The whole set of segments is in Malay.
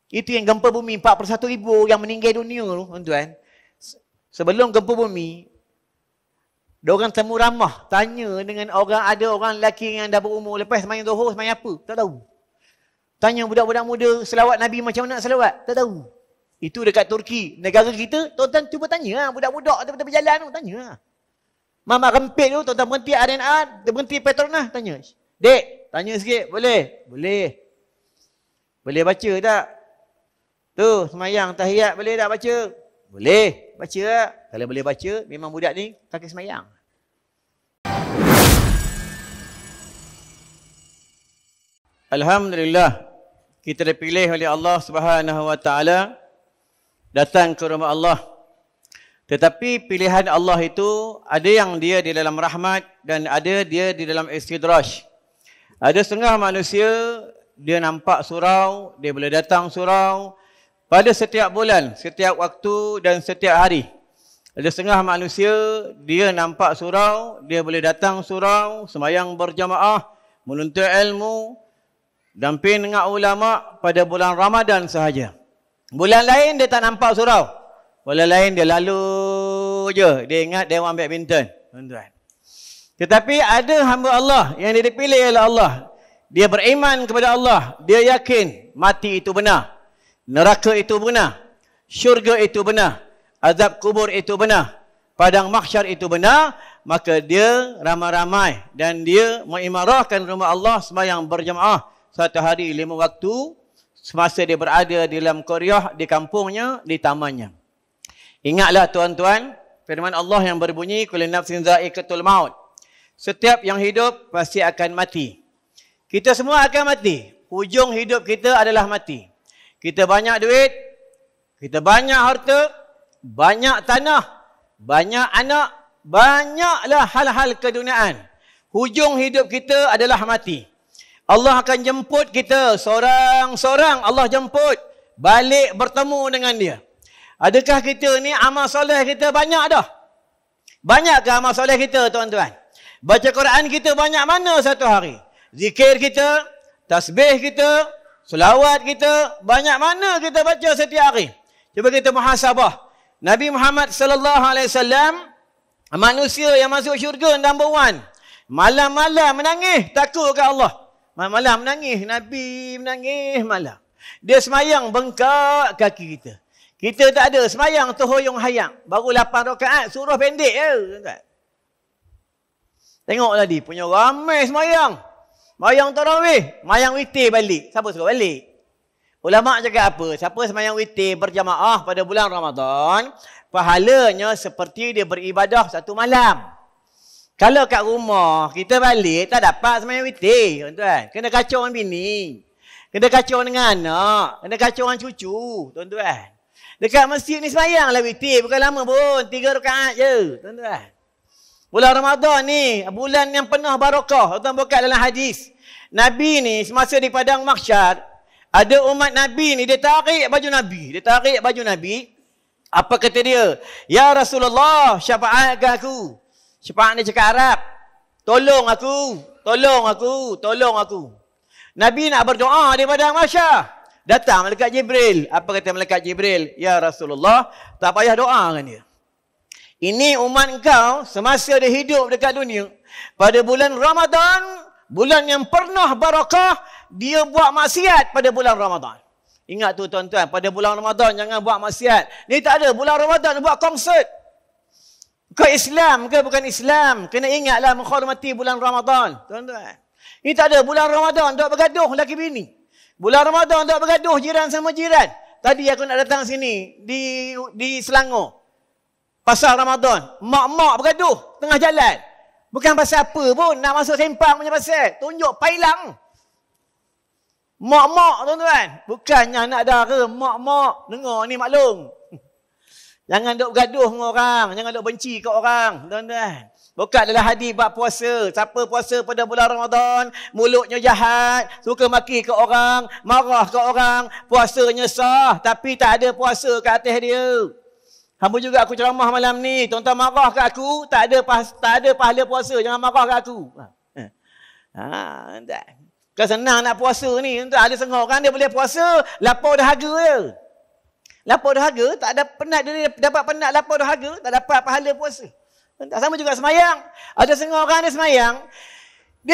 Itu yang gempa bumi 41,000 yang meninggal dunia tu, tuan-tuan. Sebelum gempa bumi, diorang temu ramah, tanya dengan orang, ada orang lelaki yang dah berumur, lepas semayang Zuhur, semayang apa? Tak tahu. Tanya budak-budak muda, selawat Nabi macam mana nak selawat? Tak tahu. Itu dekat Turki. Negara kita, tuan-tuan cuba tanya lah. Budak-budak tepi jalan tu, tanya lah. Mamak rempit tu, tuan-tuan berhenti RNA, berhenti Petronas, tanya. Dek, tanya sikit, boleh? Boleh. Boleh baca tak? Tu, semayang tahiyat boleh tak baca? Boleh. Baca tak? Kalau boleh baca, memang budak ni kaki semayang. Alhamdulillah. Kita dipilih oleh Allah Subhanahu Wa Taala datang ke rumah Allah. Tetapi pilihan Allah itu ada yang dia di dalam rahmat dan ada dia di dalam istidraj. Ada setengah manusia dia nampak surau, dia boleh datang surau pada setiap bulan, setiap waktu dan setiap hari. Ada setengah manusia dia nampak surau, dia boleh datang surau, sembahyang berjamaah, menuntut ilmu, damping dengan ulama pada bulan Ramadan sahaja. Bulan lain dia tak nampak surau. Bulan lain dia lalu je. Dia ingat dewan badminton. Tuan-tuan. Tetapi ada hamba Allah yang dia dipilih oleh Allah. Dia beriman kepada Allah. Dia yakin mati itu benar. Neraka itu benar. Syurga itu benar. Azab kubur itu benar. Padang mahsyar itu benar. Maka dia ramai-ramai. Dan dia mengimarahkan rumah Allah sembahyang berjamaah. Satu hari 5 waktu. Semasa dia berada di dalam qaryah, di kampungnya, di tamannya. Ingatlah tuan-tuan, firman Allah yang berbunyi, kullu nafsin za'iqatul maut. Setiap yang hidup pasti akan mati. Kita semua akan mati. Hujung hidup kita adalah mati. Kita banyak duit, kita banyak harta, banyak tanah, banyak anak, banyaklah hal-hal keduniaan. Hujung hidup kita adalah mati. Allah akan jemput kita seorang-seorang. Allah jemput balik bertemu dengan dia. Adakah kita ni amal soleh kita banyak dah? Banyakkah amal soleh kita tuan-tuan? Baca Quran kita banyak mana satu hari? Zikir kita, tasbih kita, selawat kita, banyak mana kita baca setiap hari? Cuba kita muhasabah. Nabi Muhammad sallallahu alaihi wasallam manusia yang masuk syurga number 1. Malam-malam menangis takut ke Allah. Malam menangis, Nabi menangis malam. Dia semayang bengkak kaki kita. Kita tak ada semayang terhoyong hayang. Baru 8 rakaat, surah pendek je. Tengok tadi, punya ramai semayang. Semayang tarawih, semayang witir balik. Siapa suruh balik? Ulama' cakap apa? Siapa semayang witir berjamaah pada bulan Ramadan, pahalanya seperti dia beribadah satu malam. Kalau kat rumah, kita balik, tak dapat semayang witir, tuan-tuan. Kena kacau dengan bini. Kena kacau dengan anak. Kena kacau dengan cucu, tuan-tuan. Dekat masjid ni semayang lah witir. Bukan lama pun, 3 rakaat je, tuan-tuan. Bulan Ramadan ni, bulan yang penuh barakah. Tuan-tuan buka dalam hadis. Nabi ni, semasa di padang mahsyar, ada umat Nabi ni, dia tarik baju Nabi. Dia tarik baju Nabi. Apa kata dia? Ya Rasulullah, syafaatkan aku. Syafaat ni cakap Arab. Tolong aku, tolong aku, tolong aku. Nabi nak berdoa di padang mahsyar. Datang malaikat Jibril. Apa kata malaikat Jibril? Ya Rasulullah, tak payah doa dengan dia. Ini umat engkau semasa dia hidup dekat dunia. Pada bulan Ramadan, bulan yang pernah barakah, dia buat maksiat pada bulan Ramadan. Ingat tu tuan-tuan, pada bulan Ramadan jangan buat maksiat. Ni tak ada, bulan Ramadan buat konsert. Kau Islam ke bukan Islam? Kena ingatlah menghormati bulan Ramadan. Tuan-tuan. Ini tak ada, bulan Ramadan tak bergaduh laki bini. Bulan Ramadan tak bergaduh jiran sama jiran. Tadi aku nak datang sini di Selangor. Pasal Ramadan. Mak-mak bergaduh tengah jalan. Bukan pasal apa pun. Nak masuk sempang punya pasal. Tunjuk pailang. Mak-mak tuan-tuan. Bukannya anak dara. Mak-mak. Dengar ni maklum. Jangan duk bergaduh dengan orang. Jangan duk benci ke orang. Tuan-tuan. Bukan dalam hadis bab puasa. Siapa puasa pada bulan Ramadan, mulutnya jahat, suka maki ke orang, marah ke orang, puasanya sah. Tapi tak ada puasa ke atas dia. Hamba juga aku ceramah malam ni. Tuan-tuan marah ke aku, tak ada pahala puasa. Jangan marah ke aku. Kan senang nak puasa ni. Ada setengah orang dia boleh puasa, lapar dahaga je. Lapar dahaga, tak ada penat dia dapat penat lapar dahaga, tak dapat pahala puasa. Sama juga semayang. Ada setengah orang dia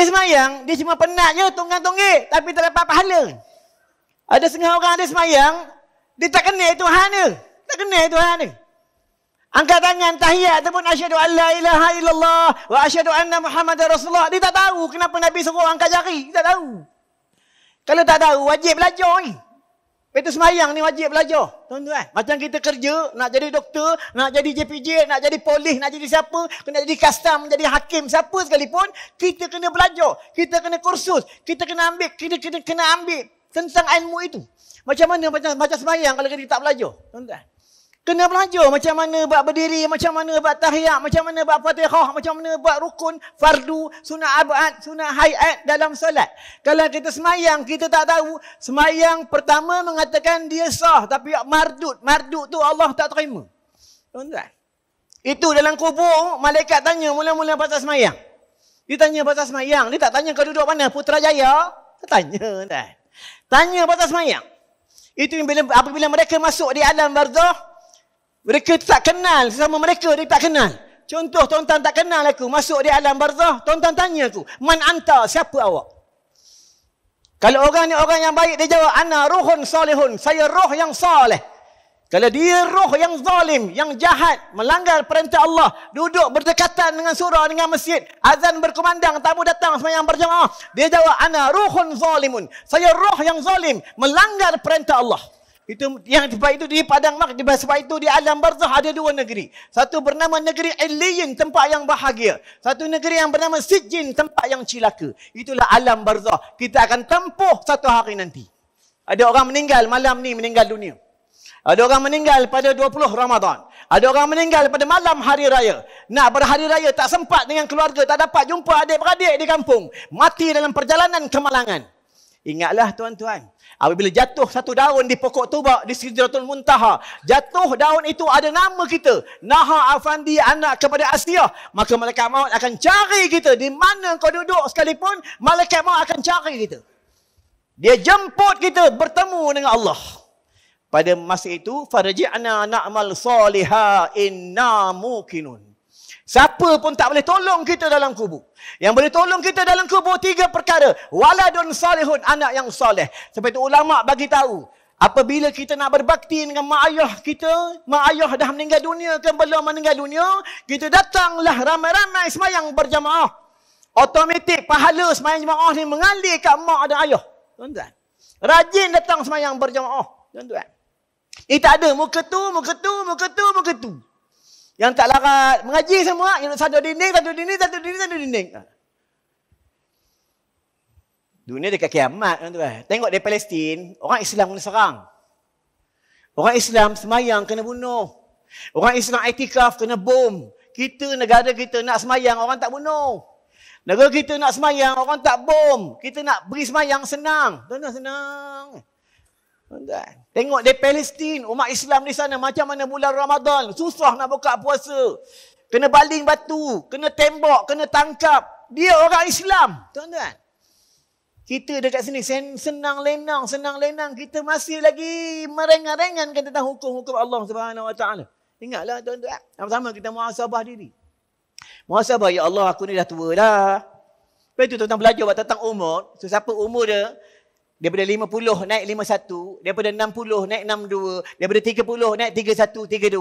semayang, dia cuma penat je, tunggang-tunggik, tapi tak dapat pahala. Ada setengah orang dia semayang, dia tak kenal Tuhan dia. Tak kenal Tuhan dia. Angkat tangan tahiyat ataupun asyhadu an la ilaha illallah wa asyhadu anna Muhammadar Rasulullah. Dia tak tahu kenapa Nabi suruh angkat jari. Dia tak tahu. Kalau tak tahu, wajib belajar ni. Itu semayang ni wajib belajar. Tuan-tuan. Macam kita kerja, nak jadi doktor, nak jadi JPJ, nak jadi polis, nak jadi siapa, kena jadi custom, jadi hakim, siapa sekalipun, kita kena belajar. Kita kena kursus. Kita kena ambil tentang ilmu itu. Macam mana macam semayang kalau kita tak belajar. Tuan-tuan. Kena belajar macam mana buat berdiri, macam mana buat tahiyat, macam mana buat fatihah, macam mana buat rukun, fardu, sunat abad, sunat hayat dalam solat. Kalau kita semayang, kita tak tahu. Semayang pertama mengatakan dia sah. Tapi mardud tu Allah tak terima. Tuan-tuan. Itu dalam kubur, malaikat tanya mula-mula pasal semayang. Dia tanya pasal semayang. Dia tak tanya kau duduk mana, Putrajaya. Dia tanya. Tuan. Tanya pasal semayang. Itu apabila mereka masuk di alam barzakh, mereka tak kenal sesama mereka, dia tak kenal. Contoh, tuan-tuan tak kenal aku, masuk di alam barzakh, tuan-tuan tanya aku, man anta, siapa awak? Kalau orang ni orang yang baik, dia jawab, ana ruhun salihun, saya roh yang saleh. Kalau dia roh yang zalim, yang jahat, melanggar perintah Allah, duduk berdekatan dengan surau, dengan masjid, azan berkumandang, tamu datang sembahyang berjamaah, dia jawab, ana ruhun zalimun, saya roh yang zalim, melanggar perintah Allah. Itu yang sebab itu di padang mahsyar, sebab itu di alam barzakh ada dua negeri. Satu bernama negeri Illiyin, tempat yang bahagia. Satu negeri yang bernama Sijjin, tempat yang cilaka. Itulah alam barzakh. Kita akan tempuh satu hari nanti. Ada orang meninggal malam ni, meninggal dunia. Ada orang meninggal pada 20 Ramadan. Ada orang meninggal pada malam hari raya. Nak berhari raya tak sempat dengan keluarga, tak dapat jumpa adik-beradik di kampung. Mati dalam perjalanan kemalangan. Ingatlah tuan-tuan, apabila jatuh satu daun di pokok tuba di Sidratul Muntaha, jatuh daun itu ada nama kita, Naha Afandi anak kepada Asiyah, maka malaikat maut akan cari kita. Di mana kau duduk sekalipun, malaikat maut akan cari kita. Dia jemput kita bertemu dengan Allah. Pada masa itu, farji'na na'mal salihah inna muqinun. Siapa pun tak boleh tolong kita dalam kubur. Yang boleh tolong kita dalam kubur tiga perkara. Waladun salihun, anak yang soleh. Sebab itu ulama' bagi tahu, apabila kita nak berbakti dengan mak ayah kita, mak ayah dah meninggal dunia ke belum meninggal dunia, kita datanglah ramai-ramai semayang berjamaah. Automatik pahala semayang jemaah ni mengalir kat mak dan ayah. Tuan-tuan. Rajin datang semayang berjamaah. Tuan-tuan. Ini tak ada muka tu. Yang tak larat mengaji semua, yang satu dinding. Dunia dekat kiamat, tuan-tuan. Tengok di Palestin, orang Islam kena serang. Orang Islam semayang kena bunuh. Orang Islam iktikaf kena bom. Kita, negara kita nak semayang, orang tak bunuh. Negara kita nak semayang, orang tak bom. Kita nak beri semayang senang. Tuan-tuan, senang. Tuan-tuan. Tengok di Palestin, umat Islam di sana macam mana bulan Ramadan. Susah nak buka puasa. Kena baling batu, kena tembak, kena tangkap. Dia orang Islam. Tuan-tuan. Kita dekat sini senang lenang. Kita masih lagi merengan-rengankan tentang hukum-hukum Allah Subhanahu Wa Taala. Ingatlah tuan-tuan. Sama-sama kita muhasabah diri. Muhasabah, ya Allah, aku ni dah tua dah. Lepas itu tuan-tuan belajar tentang umur. So, siapa umur dia? Daripada 50 naik 51, daripada 60 naik 62, daripada 30 naik 31, 32,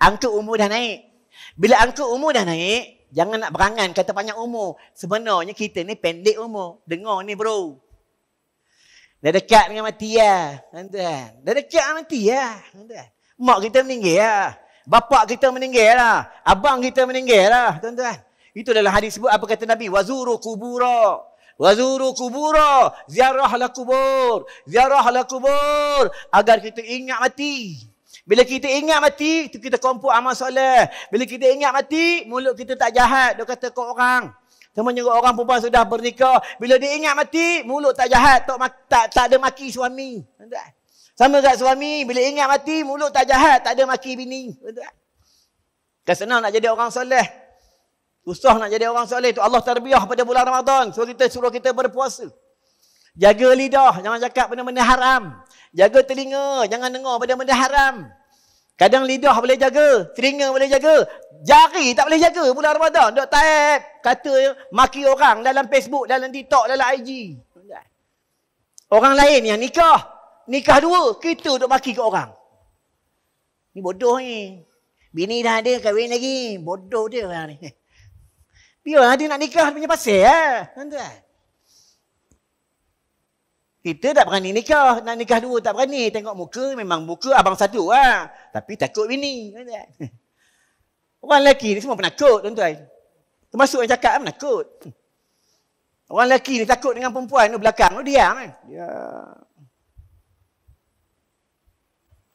angka umur dah naik. Bila angka umur dah naik, jangan nak berangan kata panjang umur. Sebenarnya kita ni pendek umur. Dengar ni bro. Dah dekat dengan mati lah. Tuan-tuan. Dah dekat dengan mati lah. Tuan-tuan. Mak kita meninggal lah. Bapak kita meninggal lah. Abang kita meninggal lah. Tuan-tuan. Itu dalam hadis sebut apa kata Nabi? Wazuru kubura. Ziarahlah kubur, agar kita ingat mati. Bila kita ingat mati, itu kita kumpul amal soleh. Bila kita ingat mati, mulut kita tak jahat. Dia kata ke orang. Temannya orang perempuan sudah bernikah. Bila dia ingat mati, mulut tak jahat. Tak ada maki suami. Sama kat suami, bila ingat mati, mulut tak jahat. Tak ada maki bini. Kan senang nak jadi orang soleh. Susah nak jadi orang soleh tu. Allah tarbiyah pada bulan Ramadan. Suruh kita berpuasa. Jaga lidah, jangan cakap benda-benda haram. Jaga telinga, jangan dengar benda-benda haram. Kadang lidah boleh jaga, telinga boleh jaga. Jari tak boleh jaga bulan Ramadan. Dok type, kata maki orang dalam Facebook, dalam TikTok, dalam IG. Orang lain yang nikah. Nikah dua, kita duk maki ke orang. Ni bodoh ni. Bini dah ada, kahwin lagi. Bodoh dia orang ni. Biar dia nak nikah, dia punya pasal lah. Tuan-tuan. Kita tak berani nikah. Nak nikah dua tak berani. Tengok muka, memang muka abang satu lah. Tapi takut bini. Orang lelaki ni semua penakut, tuan-tuan. Termasuk yang cakap kan penakut. Orang lelaki ni takut dengan perempuan tu belakang tu diam kan. Ya.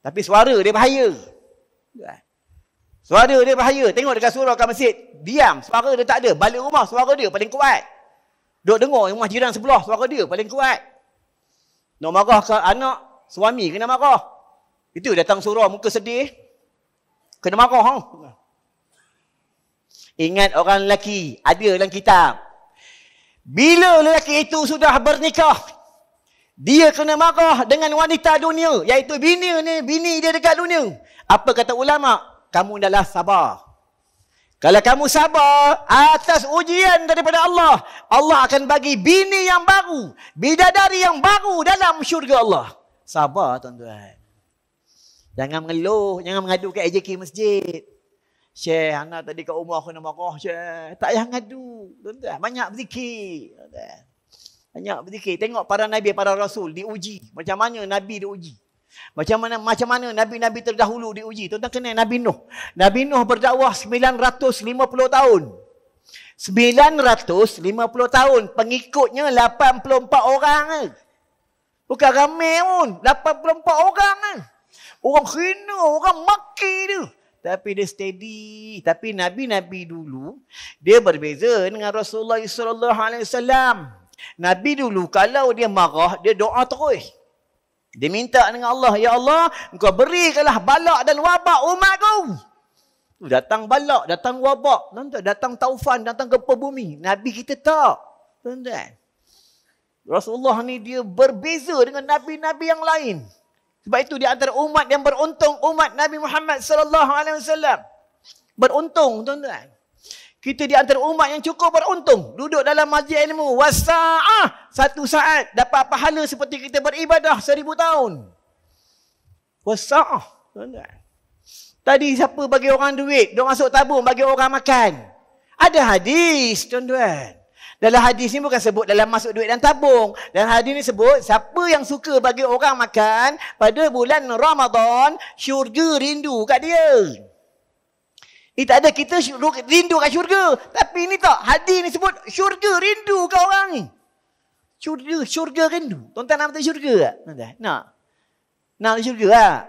Tapi suara dia bahaya. Suara dia bahaya. Tengok dekat surau kat masjid. Diam. Suara dia tak ada. Balik rumah suara dia paling kuat. Duk dengar rumah jiran sebelah suara dia paling kuat. Nak marah ke anak, suami kena marah. Itu datang surau muka sedih. Kena marah. Ingat orang lelaki. Ada dalam kitab. Bila lelaki itu sudah bernikah, dia kena marah dengan wanita dunia. Iaitu bini ni, bini dia dekat dunia. Apa kata ulama? Kamu adalah sabar. Kalau kamu sabar atas ujian daripada Allah, Allah akan bagi bini yang baru, bidadari yang baru dalam syurga Allah. Sabar tuan-tuan. Jangan mengeluh, jangan mengadu kat AJK masjid. Syekh, anak tadi kat rumah kena marah, Syekh. Tak payah ngadu. Tuan-tuan, banyak berzikir. Banyak berzikir. Tengok para nabi, para rasul diuji. Macam mana nabi diuji. Macam mana nabi-nabi terdahulu diuji. Tuan-tuan kenal Nabi Nuh. Nabi Nuh berdakwah 950 tahun. 950 tahun. Pengikutnya 84 orang. Bukan ramai pun. 84 orang. Orang hina, orang maki dia. Tapi dia steady. Tapi nabi-nabi dulu, dia berbeza dengan Rasulullah SAW. Nabi dulu kalau dia marah, dia doa terus. Dia minta dengan Allah, ya Allah, engkau berikanlah balak dan wabak umatku. Datang balak, datang wabak, datang taufan, datang gempa bumi. Nabi kita tak. Tuan-tuan. Rasulullah ni dia berbeza dengan nabi-nabi yang lain. Sebab itu di antara umat yang beruntung, umat Nabi Muhammad sallallahu alaihi wasallam. Beruntung, tuan-tuan. Kita di antara umat yang cukup beruntung. Duduk dalam majlis ilmu. Wasa'ah. Satu saat. Dapat pahala seperti kita beribadah 1000 tahun. Wasa'ah. Tadi siapa bagi orang duit? Dia masuk tabung bagi orang makan. Ada hadis, tuan-tuan. Dalam hadis ni bukan sebut dalam masuk duit dan tabung. Dalam hadis ni sebut siapa yang suka bagi orang makan pada bulan Ramadan, syurga rindu kat dia. Tak ada kita rindu kat syurga. Tapi ini tak. Hadis ni sebut syurga rindu kat orang ni. Syurga rindu. Tuan-tuan nak betul syurga tak? Tuan-tuan, nak? Nak syurga tak?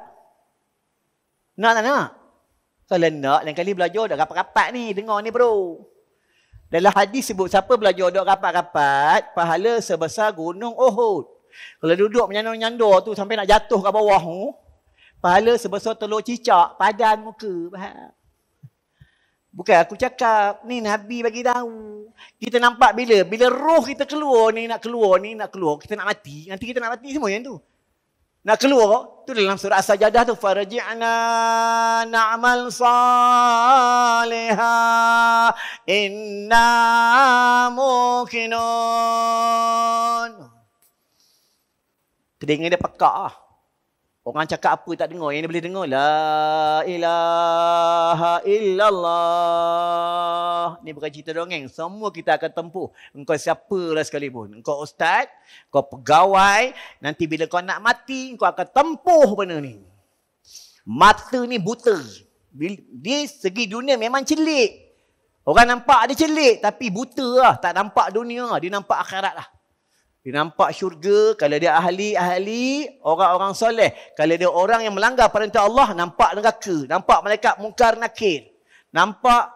Nak tak nak? Kalau nak, lain kali belajar dah rapat-rapat ni. Dengar ni bro. Dalam hadis sebut siapa belajar dah rapat-rapat, pahala sebesar gunung Uhud. Kalau duduk menyandar-nyandar tu sampai nak jatuh ke bawah tu, pahala sebesar telur cicak, padan muka. Faham? Bukan aku cakap, ni Nabi bagi tahu. Kita nampak bila roh kita keluar, kita nak mati. Nanti kita nak mati semua yang tu. Nak keluar, tu dalam surah As-Sajadah tu, farji'na na'mal salihah inna muqinun. Telinga dia pekak lah. Orang cakap apa tak dengar. Yang dia boleh dengar. La ilaha illallah. Ni bukan cerita dongeng. Semua kita akan tempuh. Engkau siapalah sekalipun. Engkau ustaz. Engkau pegawai. Nanti bila kau nak mati, engkau akan tempuh benda ni. Mata ni buta. Dia segi dunia memang celik. Orang nampak dia celik. Tapi buta lah. Tak nampak dunia. Dia nampak akhirat lah. Dia nampak syurga, kalau dia ahli, orang-orang soleh. Kalau dia orang yang melanggar perintah Allah, nampak neraka. Nampak malaikat mungkar nakir. Nampak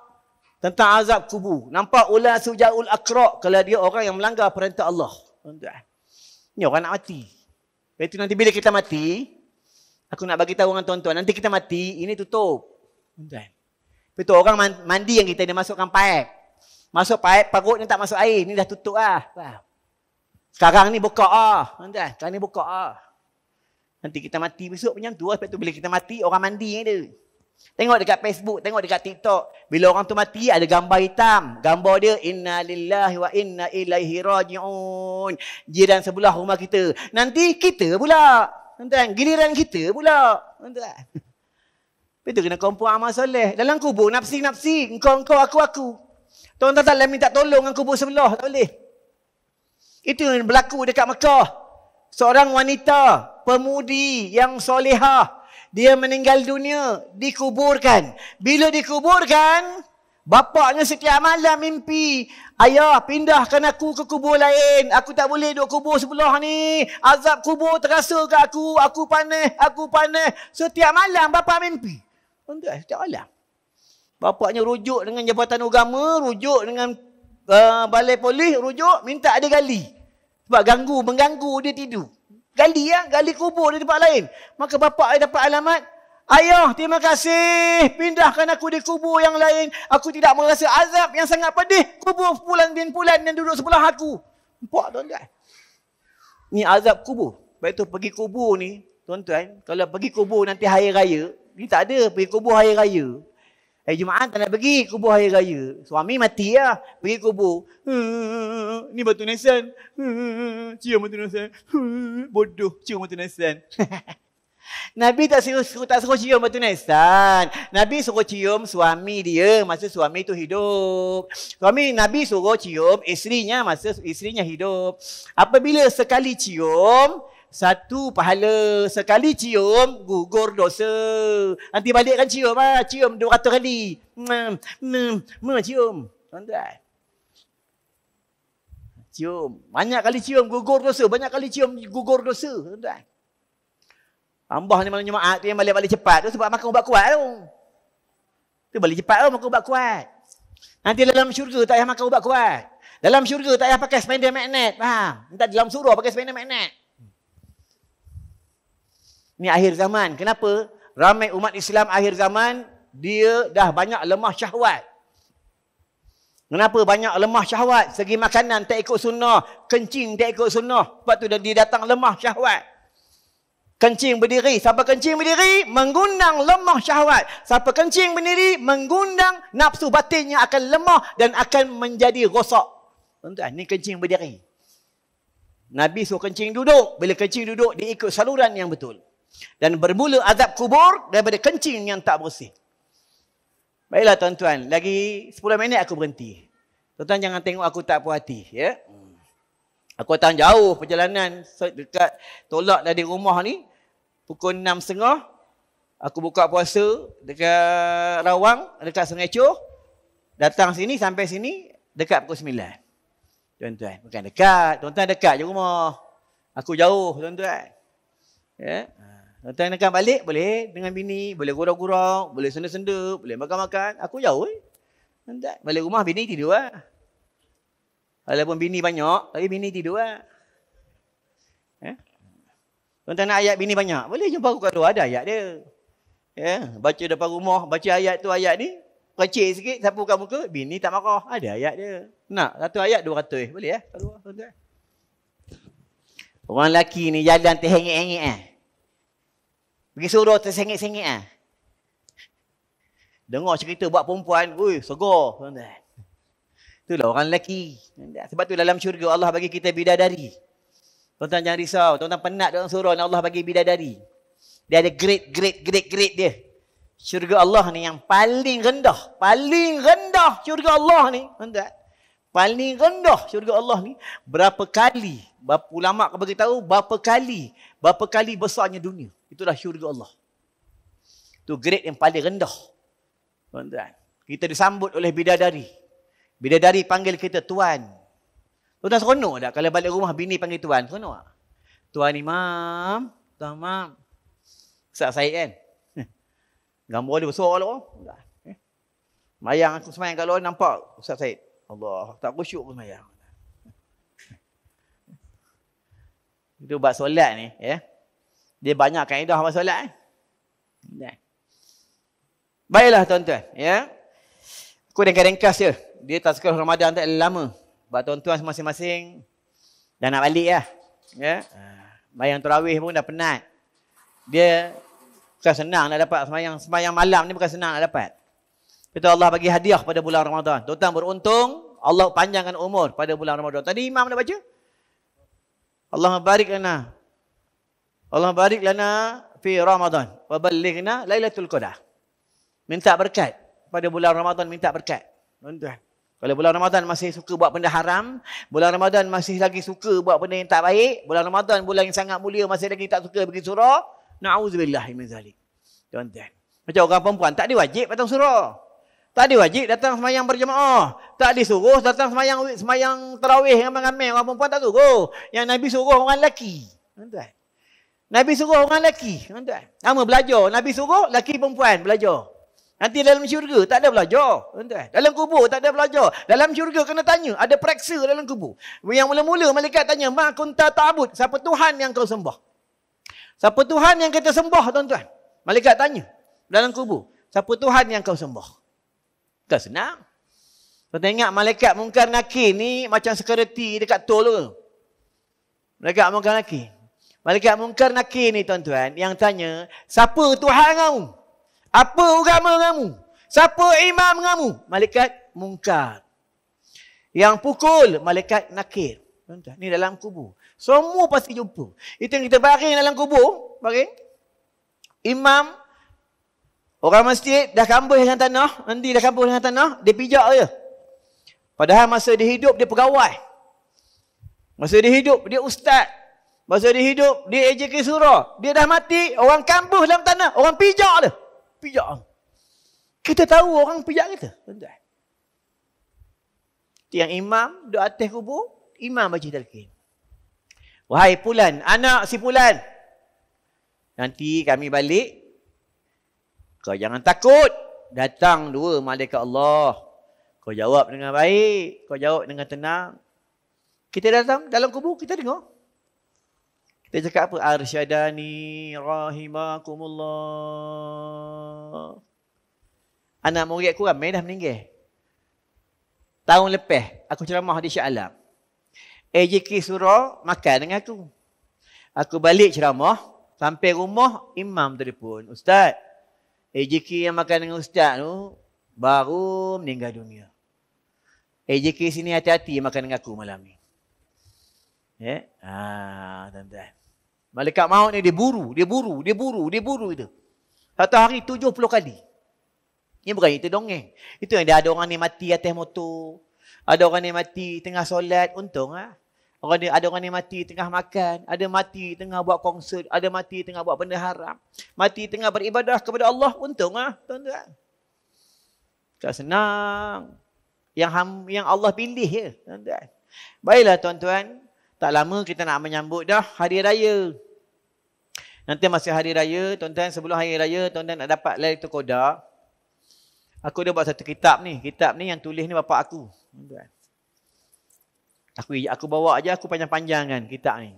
tentang azab kubur. Nampak ula sujaul akra' kalau dia orang yang melanggar perintah Allah. Ni orang nak mati. Lepas itu nanti bila kita mati, aku nak bagi tahu dengan tuan-tuan, nanti kita mati, ini tutup. Lepas itu orang mandi yang kita, dia masukkan paip. Masuk paip, perut ni tak masuk air. Ni dah tutup lah. Faham? Sekarang ni buka tuan-tuan. Sekarang ni buka Nanti kita mati besok macam tu. Sebab tu bila kita mati, orang mandi yang ada. Tengok dekat Facebook, tengok dekat TikTok. Bila orang tu mati, ada gambar hitam. Gambar dia, inna lillahi wa inna ilaihi raji'un. Jiran sebelah rumah kita. Nanti kita pula. Tuan-tuan, giliran kita pula. Tuan-tuan. Itu kena kumpul amal soleh. Dalam kubur, nafsi-nafsi. Engkau, aku. Tuan-tuan tak boleh minta tolong dengan kubur sebelah. Tak boleh. Itu yang berlaku dekat Mekah. Seorang wanita, pemudi yang solehah. Dia meninggal dunia, dikuburkan. Bila dikuburkan, bapaknya setiap malam mimpi, ayah, pindahkan aku ke kubur lain. Aku tak boleh duduk kubur sebelah ni. Azab kubur terasa ke aku panas. Setiap malam bapak mimpi. Tuan-tuan, setiap malam. Bapaknya rujuk dengan Jabatan Agama, rujuk dengan balai polis, rujuk, minta ada gali. Sebab mengganggu dia tidur. Gali kubur di tempat lain. Maka bapak dapat alamat, ayah, terima kasih, pindahkan aku di kubur yang lain. Aku tidak merasa azab yang sangat pedih. Kubur pulan bin pulan yang duduk sebelah aku. Nampak tuan-tuan? Ni azab kubur. Baik tu pergi kubur ni, tuan-tuan, kalau pergi kubur nanti hari raya, ni tak ada pergi kubur hari raya. Jumaat tak nak pergi kubur hari raya. Suami mati lah. Pergi kubur. Ni batu nisan. Cium batu nisan. Bodoh. Cium batu nisan. Nabi tak suruh cium batu nisan. Nabi suruh cium suami dia masa suami tu hidup. Nabi suruh cium isterinya masa isterinya hidup. Apabila sekali cium, 1 pahala. Sekali cium, gugur dosa. Nanti balik kan cium lah. Cium 200 kali. Cium. Tuan-tuan. Cium. Banyak kali cium, gugur dosa. Banyak kali cium, gugur dosa. Tuan-tuan. Ambah ni malam Jumaat tu yang balik-balik cepat tu sebab makan ubat kuat tu. Tu balik cepat tu makan ubat kuat. Nanti dalam syurga tak payah makan ubat kuat. Dalam syurga tak payah pakai spender magnet. Faham? Nanti dalam surau pakai spender magnet. Ni akhir zaman. Kenapa? Ramai umat Islam akhir zaman, dia dah banyak lemah syahwat. Kenapa banyak lemah syahwat? Segi makanan tak ikut sunnah, kencing tak ikut sunnah. Sebab tu dia datang lemah syahwat. Kencing berdiri. Siapa kencing berdiri, mengundang lemah syahwat. Siapa kencing berdiri, mengundang nafsu batinnya akan lemah dan akan menjadi rosak. Tuan-tuan, ni kencing berdiri. Nabi suruh kencing duduk. Bila kencing duduk, dia ikut saluran yang betul. Dan bermula azab kubur daripada kencing yang tak bersih. Baiklah tuan-tuan, lagi 10 minit aku berhenti. Tuan-tuan jangan tengok aku tak puas hati. Ya? Aku datang jauh perjalanan dekat tolak dari rumah ni. Pukul 6.30. Aku buka puasa dekat Rawang, dekat Sungai Choh. Datang sini sampai sini dekat pukul 9. Tuan-tuan, bukan dekat. Tuan-tuan dekat je rumah. Aku jauh tuan-tuan. Ya? Tuan-tuan nak balik, boleh dengan bini, boleh gurau-gurau, boleh senda-senda, boleh makan-makan. Aku jauh. Tuan-tuan, balik rumah bini tidur lah. Walaupun bini banyak, tapi bini tidur lah. Tuan-tuan nak ayat bini banyak, boleh jumpa aku kat luar, ada ayat dia. Ya, baca depan rumah, baca ayat tu, ayat ni, kecil sikit, sapukan muka, bini tak marah. Ada ayat dia. Nak, 1 ayat 200, boleh kat luar, tuan-tuan. Orang lelaki ni jalan terhengit-hengit pergi suruh tersengit-sengit dengar cerita buat perempuan, segar tuan-tuan. Itulah orang lelaki. Sebab tu dalam syurga Allah bagi kita bidadari. Tuan-tuan jangan risau. Tuan-tuan penat dalam surau Allah bagi bidadari. Dia ada grade dia. Syurga Allah ni yang paling rendah. Paling rendah syurga Allah ni. Tuan-tuan. Paling rendah syurga Allah ni. Berapa kali. Ulama' beritahu berapa kali besarnya dunia. Itulah syurga Allah. Itu grade yang paling rendah. Tuan-tuan. Kita disambut oleh bidadari. Bidadari panggil kita tuan. Tuan-tuan seronok tak kalau balik rumah bini panggil tuan? Seronok tak? Tuan Imam. Tuan Imam. Ustaz Syed kan? Gambar dia besar lah. Mayang aku semayang kat luar nampak Ustaz Syed. Allah. Tak khusyuk pun semayang. Itu buat solat ni. Ya. Dia banyak kaedah buat solat. Baiklah tuan-tuan. Ya. Aku ringkas je. Dia tazkirah Ramadan tak lama. Sebab tuan-tuan masing-masing Dah nak balik lah. Ya. Bayang tarawih pun dah penat. Dia bukan senang nak dapat semayang malam ni, bukan senang nak dapat. Kita Allah bagi hadiah pada bulan Ramadan. Tuan-tuan beruntung, Allah panjangkan umur pada bulan Ramadan. Tadi imam dah baca. Allahumma barik lana. Allahumma barik lana fi Ramadan. Wa ballighna Lailatul Qadar. Minta berkat. Pada bulan Ramadan minta berkat. Tuan-tuan. Kalau bulan Ramadan masih suka buat benda haram, bulan Ramadan masih lagi suka buat benda yang tak baik, bulan Ramadan bulan yang sangat mulia masih lagi tak suka pergi surau, na'udzubillah min zalik. Tuan-tuan. Macam orang perempuan tak ada wajib datang surau. Tak ada wajib datang semayang berjemaah. Tak disuruh datang semayang tarawih ramai-ramai. Orang perempuan tak suruh. Yang Nabi suruh orang lelaki. Tuan-tuan. Nabi suruh orang lelaki. Tuan-tuan. Sama belajar. Nabi suruh lelaki perempuan belajar. Nanti dalam syurga tak ada belajar. Tuan-tuan. Dalam kubur tak ada belajar. Dalam syurga kena tanya. Ada periksa dalam kubur. Yang mula-mula malaikat tanya. Ma kunta ta'bud. Siapa Tuhan yang kau sembah? Siapa Tuhan yang kita sembah, tuan-tuan? Malaikat tanya. Dalam kubur. Siapa Tuhan yang kau sembah? Bukan senang. Kau ingat malaikat mungkar nakir ni macam security dekat tol ke? Malaikat mungkar nakir. Malaikat mungkar nakir ni tuan-tuan yang tanya, siapa Tuhan kamu? Apa agama kamu? Siapa imam kamu? Malaikat mungkar. Yang pukul, malaikat nakir. Tuan-tuan, ni dalam kubur. Semua pasti jumpa. Itu yang kita baring dalam kubur. Baring. Imam orang masjid dah kambuh dengan tanah, nanti dah kambuh dengan tanah, dia pijak je. Padahal masa dia hidup, dia pegawai. Masa dia hidup, dia ustaz. Masa dia hidup, dia AJK surah. Dia dah mati, orang kambuh dalam tanah, orang pijak dia. Pijak. Kita tahu orang pijak kita. Tuan-tuan. Yang imam duduk atas kubur, imam baca talqin. Wahai Fulan, anak si Fulan. Nanti kami balik, kau jangan takut. Datang dua malaikat Allah. Kau jawab dengan baik. Kau jawab dengan tenang. Kita datang dalam kubur, kita dengar. Kita cakap apa? Arsyadani rahimakumullah. Anak murid aku ramai dah meninggal. Tahun lepas, aku ceramah di Shah Alam. AJK surah makan dengan aku. Aku balik ceramah. Sampai rumah, imam telefon. Ustaz, AJK yang makan dengan ustaz tu baru meninggal dunia. AJK sini hati-hati makan dengan aku malam ni. Ya? Tuan-tuan. Malaikat maut ni dia buru itu. Satu hari 70 kali. Ini bukan itu dongeng. Itu yang dia ada orang ni mati atas motor. Ada orang ni mati tengah solat. Untung lah. Ada orang ni mati tengah makan, ada mati tengah buat konsert, ada mati tengah buat benda haram, mati tengah beribadah kepada Allah. Untung lah, tuan-tuan. Tak senang. Yang Allah pilih je, tuan-tuan. Baiklah tuan-tuan, tak lama kita nak menyambut dah Hari Raya. Nanti masa Hari Raya, tuan-tuan, sebelum Hari Raya, tuan-tuan nak dapat Lailatul Qadar. Aku dah buat satu kitab ni. Kitab ni yang tulis ni bapak aku, tuan-tuan. Aku bawa aja, aku panjang-panjang kan kitab ni.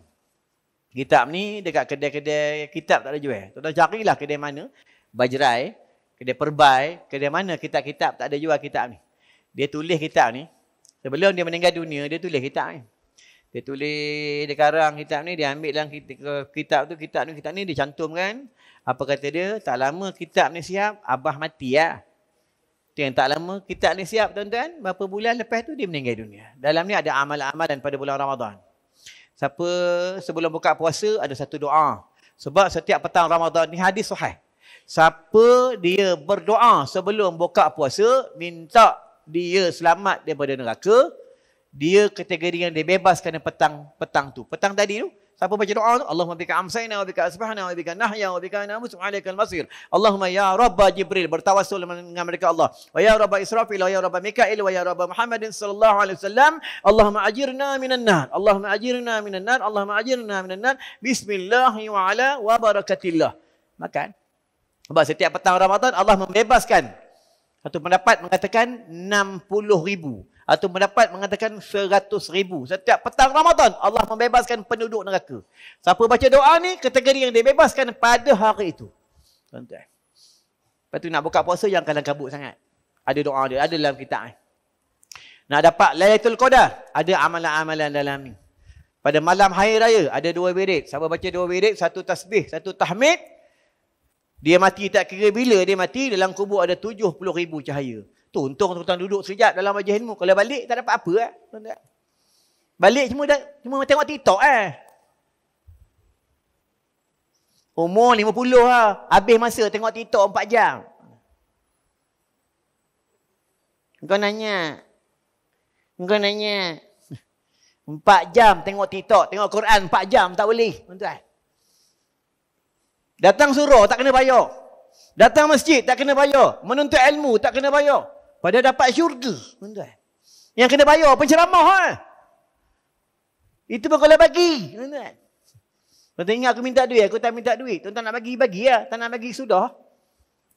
Kitab ni dekat kedai-kedai kitab tak ada jual. Tuan-tuan carilah kedai mana, Bajrai, kedai Perbai, kedai mana kitab-kitab tak ada jual kitab ni. Dia tulis kitab ni. Sebelum dia meninggal dunia, dia tulis kitab ni. Dia tulis, dia karang kitab ni, dia ambil dalam kitab ni dia cantumkan. Apa kata dia? Tak lama kitab ni siap, abah mati lah. Itu yang tak lama kitab ni siap, tuan-tuan. Berapa bulan lepas tu dia meninggal dunia. Dalam ni ada amalan-amalan pada bulan Ramadan. Siapa sebelum buka puasa ada satu doa. Sebab setiap petang Ramadan ni hadis sahih. Siapa dia berdoa sebelum buka puasa, minta dia selamat daripada neraka, dia kategori yang dibebaskan petang tu. Petang tadi tu, siapa baca doa tu? Allahumma bika amsayna wa bika asbahna wa bika nahya wa bika namus alaikal masir. Allahumma ya Rabba Jibril, bertawassul dengan mereka Allah. Wa ya Rabba Israfil, wa ya Rabba Mikail, wa ya Rabba Muhammadin sallallahu alaihi wasallam. Allahumma ajirna minan nar. Allahumma ajirna minan nar. Allahumma ajirna minan nar. Bismillahi wa ala wa barakatillah. Makan. Sebab setiap petang Ramadan Allah membebaskan. Satu pendapat mengatakan 60,000. Atau pendapat mengatakan 100,000. Setiap petang Ramadan, Allah membebaskan penduduk neraka. Siapa baca doa ni, kategori yang dibebaskan pada hari itu. Tuan-tuan. Lepas tu nak buka puasa, jangan kalang kabut sangat. Ada doa dia, ada dalam kitab ni. Nak dapat Lailatul Qadar, ada amalan-amalan dalam ni. Pada malam hari raya ada 2 wirid. Siapa baca 2 wirid, 1 tasbih, 1 tahmid. Dia mati tak kira bila dia mati, dalam kubur ada 70,000 cahaya. Tu untung tuan-tuan duduk sekejap dalam majlis ilmu. Kalau balik tak dapat apa Balik cuma tengok TikTok Umur 50 habis masa tengok TikTok 4 jam. Kau nanya 4 jam tengok TikTok, tengok Quran 4 jam tak boleh, tuan-tuan. Datang surau tak kena bayar. Datang masjid tak kena bayar. Menuntut ilmu tak kena bayar. Padahal dapat syurga, tuan-tuan. Yang kena bayar penceramah Itu pun kalau bagi, tuan-tuan. Tuan-tuan ingat aku minta duit, aku tak minta duit. Tuan-tuan nak bagi lah. Tak nak bagi sudah.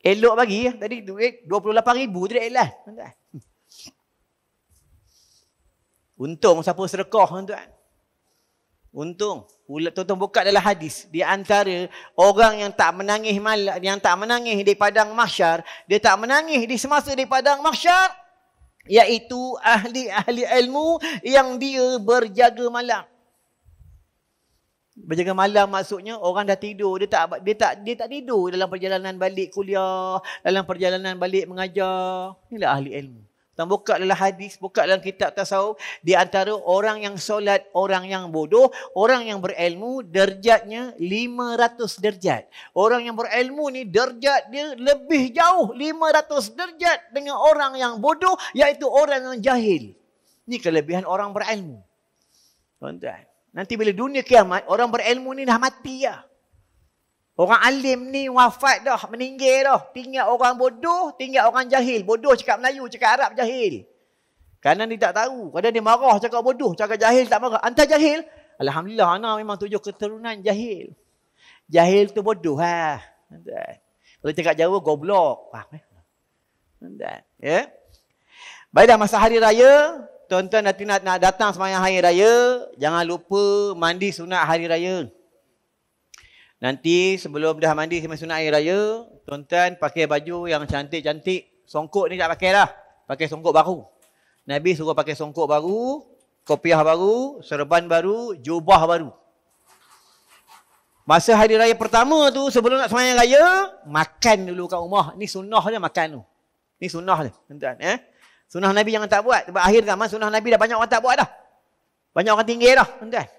Elok bagi Tadi duit 28,000 tu dah elah, tuan-tuan. Untung siapa sedekah, tuan-tuan. Untung. Tuan-tuan buka dalam hadis. Di antara orang yang tak menangis di padang mahsyar, dia tak menangis di semasa di padang mahsyar, iaitu ahli ilmu yang dia berjaga malam. Berjaga malam maksudnya orang dah tidur, dia tak tidur dalam perjalanan balik kuliah, dalam perjalanan balik mengajar. Inilah ahli ilmu. Tuan buka dalam hadis, buka dalam kitab tasawuf, di antara orang yang solat, orang yang bodoh, orang yang berilmu, derjatnya 500 derjat. Orang yang berilmu ni derjat dia lebih jauh 500 derjat dengan orang yang bodoh, iaitu orang yang jahil. Ini kelebihan orang berilmu. Tuan-tuan, nanti bila dunia kiamat, orang berilmu ni dah mati Orang alim ni wafat dah, meninggal dah. Tinggal orang bodoh, tinggal orang jahil. Bodoh cakap Melayu, cakap Arab, jahil. Kerana dia tak tahu. Kadang dia marah cakap bodoh, cakap jahil tak marah. Antar jahil? Alhamdulillah, anak memang 7 keturunan jahil. Jahil tu bodoh Kalau cakap Jawa, goblok. Ya? Baiklah, masa hari raya, tuan-tuan nanti nak datang sembahyang hari raya, jangan lupa mandi sunat hari raya. Nanti sebelum dah mandi sembahyang sunat hari raya, tuan-tuan pakai baju yang cantik-cantik. Songkok ni tak pakai dah. Pakai songkok baru. Nabi suruh pakai songkok baru, kopiah baru, serban baru, jubah baru. Masa hari raya pertama tu, sebelum nak sembahyang raya, makan dulu kat rumah. Ni sunnah dia makan tu. Ni sunnah dia, tuan-tuan. Sunnah Nabi jangan tak buat. Sebab akhir zaman sunnah Nabi dah banyak orang tak buat dah. Banyak orang tinggal dah, tuan-tuan.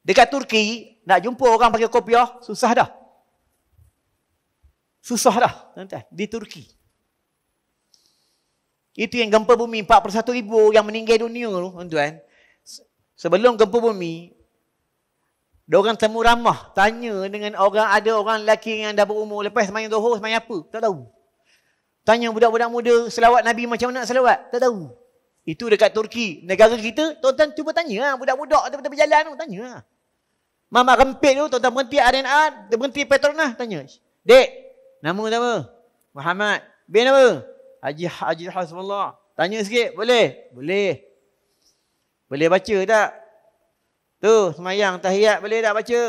Dekat Turki, nak jumpa orang pakai kopiah, susah dah. Susah dah, tuan-tuan. Di Turki. Itu yang gempa bumi, 41,000 yang meninggal dunia tu, tuan-tuan. Sebelum gempa bumi, diorang temu ramah, tanya dengan ada orang lelaki yang dah berumur, lepas sembahyang Zuhur, sembahyang apa? Tak tahu. Tanya budak-budak muda, selawat Nabi macam mana nak selawat? Tak tahu. Itu dekat Turki. Negara kita, tuan-tuan cuba tanya budak-budak tepi-tepi jalan tu, tanya. Mama rempit tu, tuan-tuan berhenti RNA, berhenti Petronas, tanya. Dek, nama apa? Muhammad. Bin apa? Haji Hasbullah. Tanya sikit, boleh? Boleh. Boleh baca tak? Tu, semayang tahiyat boleh tak baca?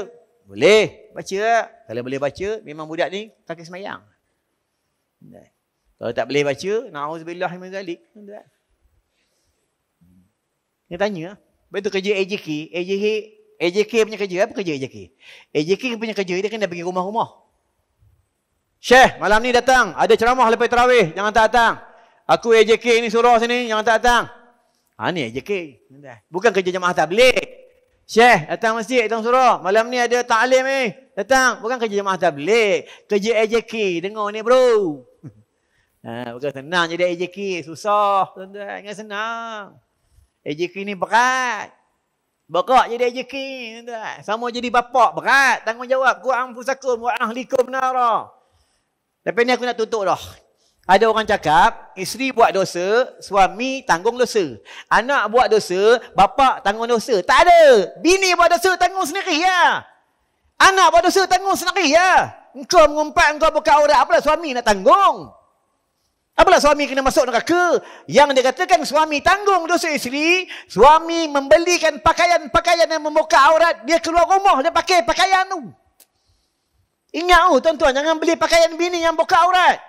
Boleh. Baca tak? Kalau boleh baca, memang budak ni kaki semayang. Kalau tak boleh baca, na'udzubillah min zalik. Dia tanya, betul kerja AJK punya kerja, apa kerja AJK? AJK punya kerja, dia kena pergi rumah-rumah. Syekh, malam ni datang, ada ceramah lepas tarawih, jangan tak datang. Aku AJK ni surau sini, jangan tak datang. Ni AJK. Bukan kerja jemaah tabligh. Syekh, datang masjid, datang surau. Malam ni ada ta'lim ni, datang. Bukan kerja jemaah tabligh. Kerja AJK, dengar ni bro. Bukan senang jadi AJK, susah. Tuan-tuan, ingat senang. AJK ni berat. Berat jadi AJK. Sama jadi bapak, berat. Tanggungjawab. Ku'am fusakum wa ahlikum nara. Lepas ni aku nak tutup dah. Ada orang cakap, isteri buat dosa, suami tanggung dosa. Anak buat dosa, bapak tanggung dosa. Tak ada. Bini buat dosa, tanggung sendiri ya. Anak buat dosa, tanggung sendiri ya. Engkau mengumpat, engkau buka aurat. Apalah suami nak tanggung? Apalah suami kena masuk neraka? Yang dikatakan suami tanggung dosa isteri, suami membelikan pakaian-pakaian yang membuka aurat, dia keluar rumah, dia pakai pakaian tu. Ingat tuan-tuan, jangan beli pakaian bini yang buka aurat.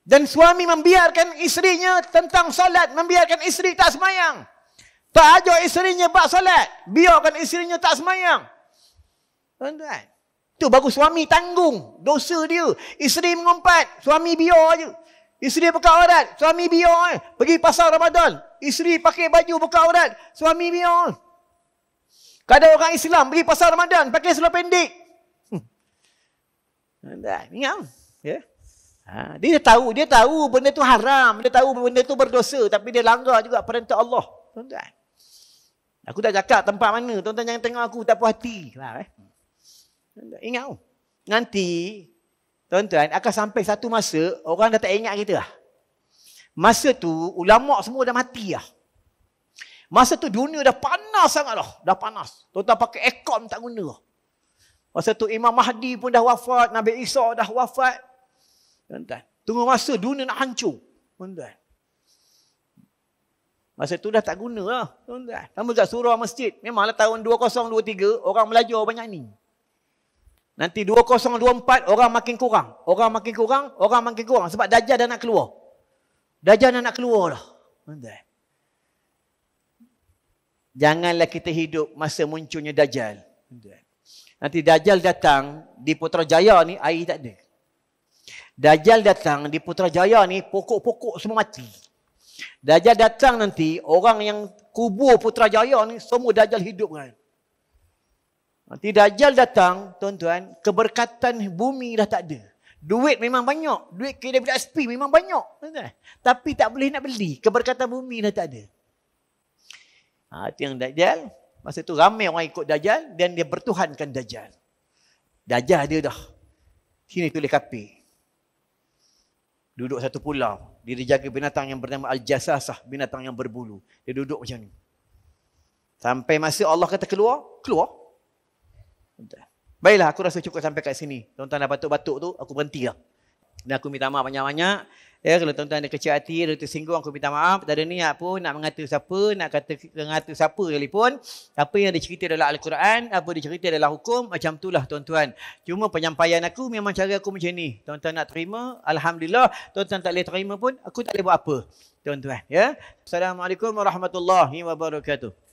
Dan suami membiarkan isterinya tentang solat, membiarkan isteri tak semayang. Tak ajak isterinya buat solat. Biarkan isterinya tak semayang. Tuan-tuan. Tu baru suami tanggung dosa dia. Isteri mengumpat, suami biar je. Isteri buka aurat, suami biar je. Pergi pasar Ramadan, isteri pakai baju buka aurat, suami biar. Kadang orang Islam pergi pasar Ramadan, pakai seluar pendek. Ingat? Ya? Dia tahu benda tu haram, dia tahu benda tu berdosa, tapi dia langgar juga perintah Allah. Tuan-tuan. Aku dah cakap tempat mana, tuan-tuan jangan tengok aku tak puas hati. Ingat. Nanti, tuan-tuan, akan sampai satu masa, orang dah tak ingat kita lah. Masa tu, ulama' semua dah mati lah. Masa tu dunia dah panas sangat lah. Dah panas. Tuan-tuan pakai aircon tak guna lah. Masa tu Imam Mahdi pun dah wafat, Nabi Isa dah wafat. Tuan-tuan, tunggu masa dunia nak hancur. Tuan-tuan. Masa tu dah tak guna lah. Tuan-tuan. Sama kat surau masjid. Memanglah tahun 2023, orang belajar banyak ni. Nanti 2024, orang makin kurang. Orang makin kurang, orang makin kurang. Sebab Dajjal dah nak keluar. Dajjal dah nak keluar dah. Tuan-tuan. Janganlah kita hidup masa munculnya Dajjal. Tuan-tuan. Nanti Dajjal datang di Putrajaya ni, air tak ada. Dajjal datang di Putrajaya ni, pokok-pokok semua mati. Dajjal datang nanti, orang yang kubur Putrajaya ni, semua Dajjal hidup kan. Nanti Dajjal datang, tuan-tuan, keberkatan bumi dah tak ada. Duit memang banyak. Duit KWSP memang banyak. Tuan-tuan. Tapi tak boleh nak beli. Keberkatan bumi dah tak ada. Itu yang Dajjal. Masa tu ramai orang ikut Dajjal dan dia bertuhankan Dajjal. Dajjal dia dah. Sini tulis kapir. Duduk satu pulau. Dia dijaga binatang yang bernama Al-Jasasah. Binatang yang berbulu. Dia duduk macam ni. Sampai masa Allah kata keluar, keluar. Baiklah, aku rasa cukup sampai kat sini. Tuan-tuan dah batuk-batuk tu, aku berhenti lah. Dan aku minta maaf banyak-banyak. Kalau tuan-tuan ada kecil hati, ada tersinggung, aku minta maaf. Tak ada niat pun nak mengata siapa, nak ngata siapa sekalipun. Apa yang dicerita dalam Al-Quran, apa dicerita dalam hukum, macam itulah tuan-tuan. Cuma penyampaian aku memang cara aku macam ni. Tuan-tuan nak terima, Alhamdulillah. Tuan-tuan tak boleh terima pun, aku tak boleh buat apa. Tuan-tuan. Ya? Assalamualaikum warahmatullahi wabarakatuh.